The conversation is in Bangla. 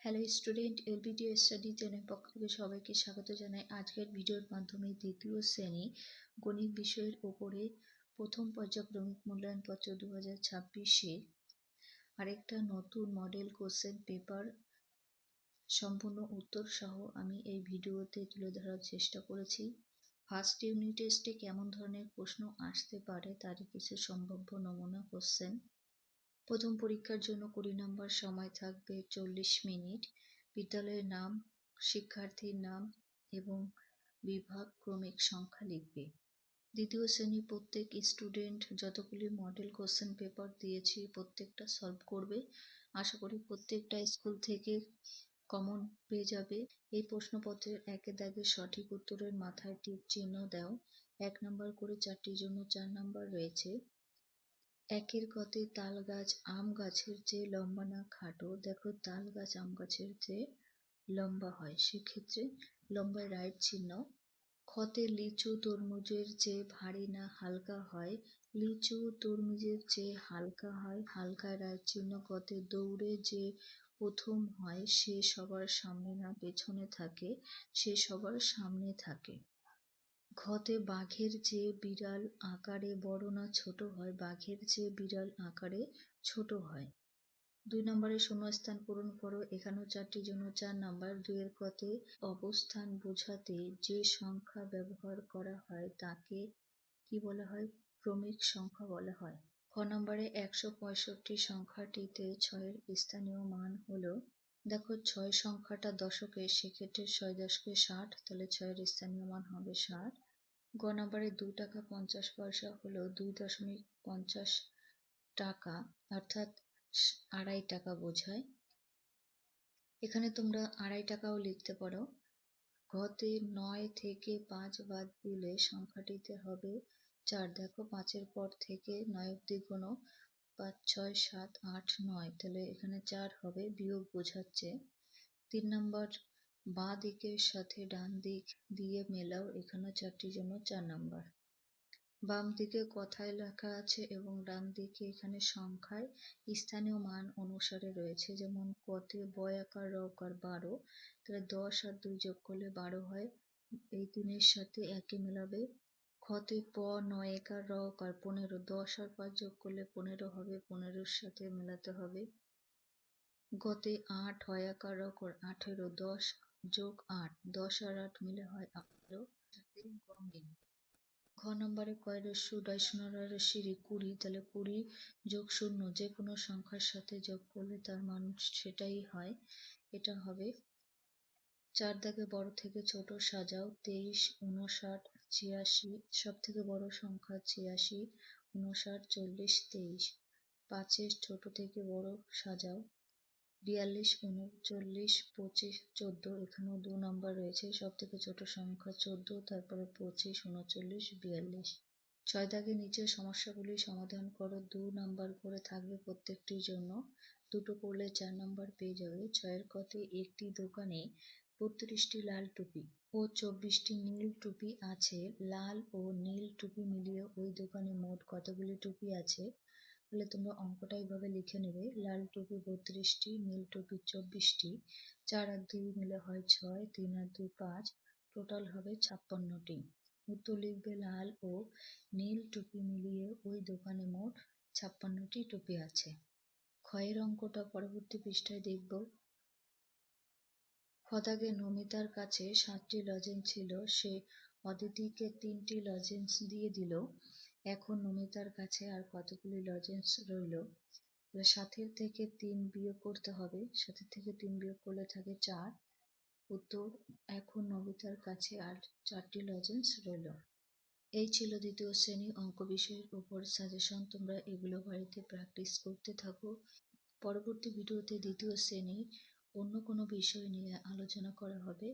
হ্যালো স্টুডেন্ট, এলবিডিও স্টাডি চ্যানেল পক্ষ থেকে সবাইকে স্বাগত জানাই। আজকের ভিডিওর মাধ্যমে দ্বিতীয় শ্রেণী গণিত বিষয়ের উপরে প্রথম পর্যায়ক্রমিক মূল্যায়নপত্র 2026-এ আরেকটা নতুন মডেল কোশ্চেন পেপার সম্পূর্ণ উত্তর সহ আমি এই ভিডিওতে তুলে ধরার চেষ্টা করেছি। ফার্স্ট ইউনিট টেস্টে কেমন ধরনের প্রশ্ন আসতে পারে তারই কিছু সম্ভাব্য নমুনা কোশ্চেন। প্রথম পরীক্ষার জন্য 20 নম্বর সময় থাকবে 40 মিনিট। বিদ্যালয়ের নাম, শিক্ষার্থীর নাম এবং বিভাগ ক্রমিক সংখ্যা লিখবে। দ্বিতীয় শ্রেণী প্রত্যেক স্টুডেন্ট যতগুলি মডেল কোশ্চেন পেপার দিয়েছি প্রত্যেকটা সলভ করবে। আশা করি প্রত্যেকটা স্কুল থেকে কমন পেয়ে যাবে। এই প্রশ্নপত্রের একে দাগে সঠিক উত্তরের মাথায় টিক চিহ্ন দাও। 1 নম্বর করে 4টির জন্য 4 নম্বর রয়েছে। একের গতে তাল গাছ আম গাছের চেয়ে লম্বা না খাটো? দেখো, তাল গাছ আম গাছের চেয়ে লম্বা হয়, সেক্ষেত্রে লম্বায় রাইট চিহ্ন। খতে লিচু তরমুজের চেয়ে ভারী না হালকা হয়? লিচু তরমুজের চেয়ে হালকা হয়, হালকায় রাইট চিহ্ন। গতে দৌড়ে যে প্রথম হয় সে সবার সামনে না পেছনে থাকে? সে সবার সামনে থাকে। ঘতে বাঘের চেয়ে বিড়াল আকারে বড় না ছোট হয়? বাঘের চেয়ে বিড়াল আকারে ছোট হয়। 2 নম্বরে শূন্যস্থান পূরণ করো। এখানেও 4টির জন্য 4 নাম্বার। 2-এর গতে অবস্থান বোঝাতে যে সংখ্যা ব্যবহার করা হয় তাকে কি বলা হয়? ক্রমিক সংখ্যা বলা হয়। খ নম্বরে 165 সংখ্যাটিতে 6-এর স্থানীয় মান হলো? দেখো, 6 সংখ্যাটা দশকে, সেক্ষেত্রে 6 দশকে 60, তাহলে 6-এর স্থানীয় মান হবে 60। গ নম্বরে 2 টাকা 50 পয়সা হলো 2.50 টাকা, অর্থাৎ 2.5 টাকা বোঝায়। এখানে তোমরা 2.5 টাকাও লিখতে পারো। ঘতে 9 থেকে 5 বাদ দিলে সংখ্যাটিতে হবে 4। দেখো, 5-এর পর থেকে 9 অব্দি গোনো। 5, 6, 7, 8, 9, তাহলে এখানে 4 হবে, বিয়োগ বোঝাচ্ছে। 3 নম্বর, বাঁ দিকের সাথে ডান দিক দিয়ে মেলাও। এখানে 4টির জন্য 4 নম্বর। বাম দিকে কথায় লেখা আছে এবং ডান দিকে এখানে সংখ্যায় স্থানীয় মান অনুসারে রয়েছে। যেমন কতে বয়াকার রকার 12, তাহলে 10 আর 2 যোগ করলে 12 হয়, এই 3-এর সাথে একে মেলাবে। খতে প 9 একার রকার 15, 10 আর 5 যোগ করলে 15 হবে, 15-এর সাথে মেলাতে হবে। গতে 8 হয়াকার রকর 18, 10 যোগ 8, 10 আর 8 মিলে হয় 18। ঘ নম্বরে কয় রস্যু ডয়সনরা সিঁড়ি 20, তাহলে 20 যোগ 0 যে কোনো সংখ্যার সাথে যোগ করলে তার মান সেটাই হয়, এটা হবে। 4 দাগে বড় থেকে ছোট সাজাও। 23, 59, 86, সব থেকে বড় সংখ্যা 86, 59, 40, 23। 5-এর ছোট থেকে বড় সাজাও। 42, 39, 25, 14, এখানেও 2 নম্বর রয়েছে। সব থেকে ছোট সংখ্যা 14, তারপরে 25, 39, 42। 6 দাগে নিচের সমস্যাগুলি সমাধান করো। 2 নাম্বার করে থাকবে প্রত্যেকটির জন্য, দুটো করলে 4 নাম্বার পেয়ে যাবে। 6-এর গতে একটি দোকানে 32টি লাল টুপি ও 24টি নীল টুপি আছে। লাল ও নীল টুপি মিলিয়ে ওই দোকানে মোট কতগুলি টুপি আছে? তাহলে তোমরা অঙ্কটা এইভাবে লিখে নেবে। লাল টুপি 32টি, নীল টুপি 24টি, 4 আর 2 মিলে হয় 6, 3 আর 2 5, টোটাল হবে 56টি। উত্তর লিখবে লাল ও নীল টুপি মিলিয়ে ওই দোকানে মোট 56টি টুপি আছে। ক্ষয়ের অঙ্কটা পরবর্তী পৃষ্ঠায় দেখব। খদাগে নমিতার কাছে 7টি লজেন্স ছিল, সে অদিতিকে 3টি লজেন্স দিয়ে দিল। এখন নমিতার কাছে আর কতগুলি লজেন্স রইল? 7-এর থেকে 3 বিয়োগ করতে হবে, 7-এর থেকে 3 বিয়োগ করলে থাকে 4। উত্তর, এখন নমিতার কাছে আর 4টি লজেন্স রইল। এই ছিল দ্বিতীয় শ্রেণী অঙ্ক বিষয়ের উপর সাজেশন। তোমরা এগুলো বাড়িতে প্র্যাকটিস করতে থাকো। পরবর্তী ভিডিওতে দ্বিতীয় শ্রেণী অন্য কোনো বিষয় নিয়ে আলোচনা করা হবে।